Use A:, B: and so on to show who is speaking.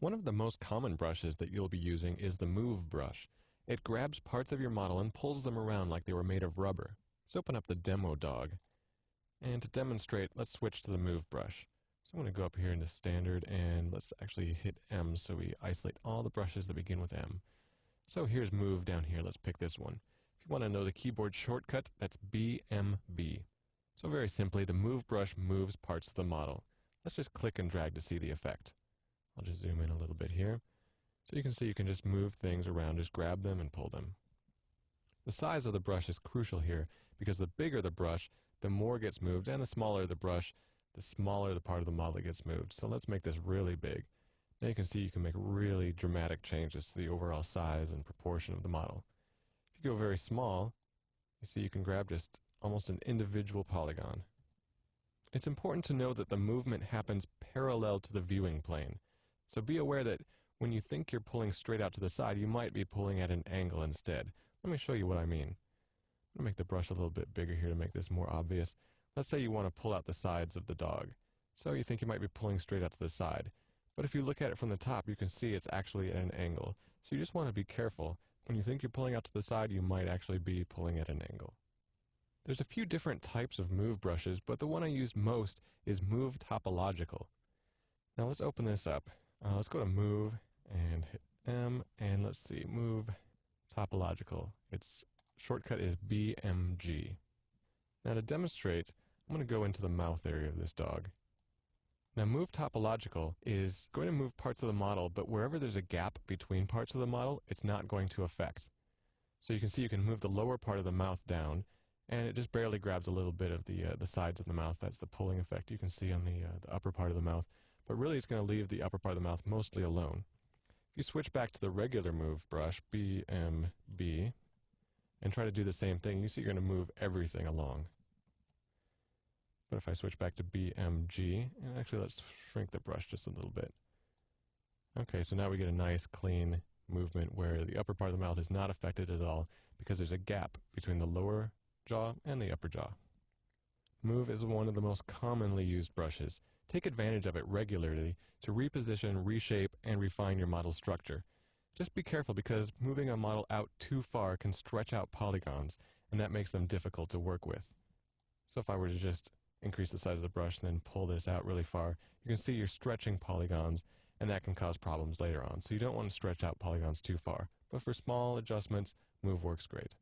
A: One of the most common brushes that you'll be using is the Move brush. It grabs parts of your model and pulls them around like they were made of rubber. Let's open up the demo dog. And to demonstrate, let's switch to the Move brush. So I'm going to go up here into Standard and let's actually hit M so we isolate all the brushes that begin with M. So here's Move down here. Let's pick this one. If you want to know the keyboard shortcut, that's BMB. So very simply, the Move brush moves parts of the model. Let's just click and drag to see the effect. I'll just zoom in a little bit here. So you can see you can just move things around, just grab them and pull them. The size of the brush is crucial here because the bigger the brush, the more gets moved, and the smaller the brush, the smaller the part of the model that gets moved. So let's make this really big. Now you can see you can make really dramatic changes to the overall size and proportion of the model. If you go very small, you see you can grab just almost an individual polygon. It's important to know that the movement happens parallel to the viewing plane. So be aware that when you think you're pulling straight out to the side, you might be pulling at an angle instead. Let me show you what I mean. I'm going to make the brush a little bit bigger here to make this more obvious. Let's say you want to pull out the sides of the dog. So you think you might be pulling straight out to the side. But if you look at it from the top, you can see it's actually at an angle. So you just want to be careful. When you think you're pulling out to the side, you might actually be pulling at an angle. There's a few different types of Move brushes, but the one I use most is Move Topological. Now let's open this up. Let's go to Move and hit M, and let's see, Move Topological. Its shortcut is BMG. Now to demonstrate, I'm going to go into the mouth area of this dog. Now Move Topological is going to move parts of the model, but wherever there's a gap between parts of the model, it's not going to affect. So you can see you can move the lower part of the mouth down, and it just barely grabs a little bit of the sides of the mouth. That's the pulling effect you can see on the upper part of the mouth. But really it's going to leave the upper part of the mouth mostly alone. If you switch back to the regular Move brush, BMB, and try to do the same thing, you see you're going to move everything along. But if I switch back to BMG, and actually let's shrink the brush just a little bit. Okay, so now we get a nice clean movement where the upper part of the mouth is not affected at all because there's a gap between the lower jaw and the upper jaw. Move is one of the most commonly used brushes. Take advantage of it regularly to reposition, reshape, and refine your model structure. Just be careful because moving a model out too far can stretch out polygons, and that makes them difficult to work with. So if I were to just increase the size of the brush and then pull this out really far, you can see you're stretching polygons, and that can cause problems later on. So you don't want to stretch out polygons too far. But for small adjustments, Move works great.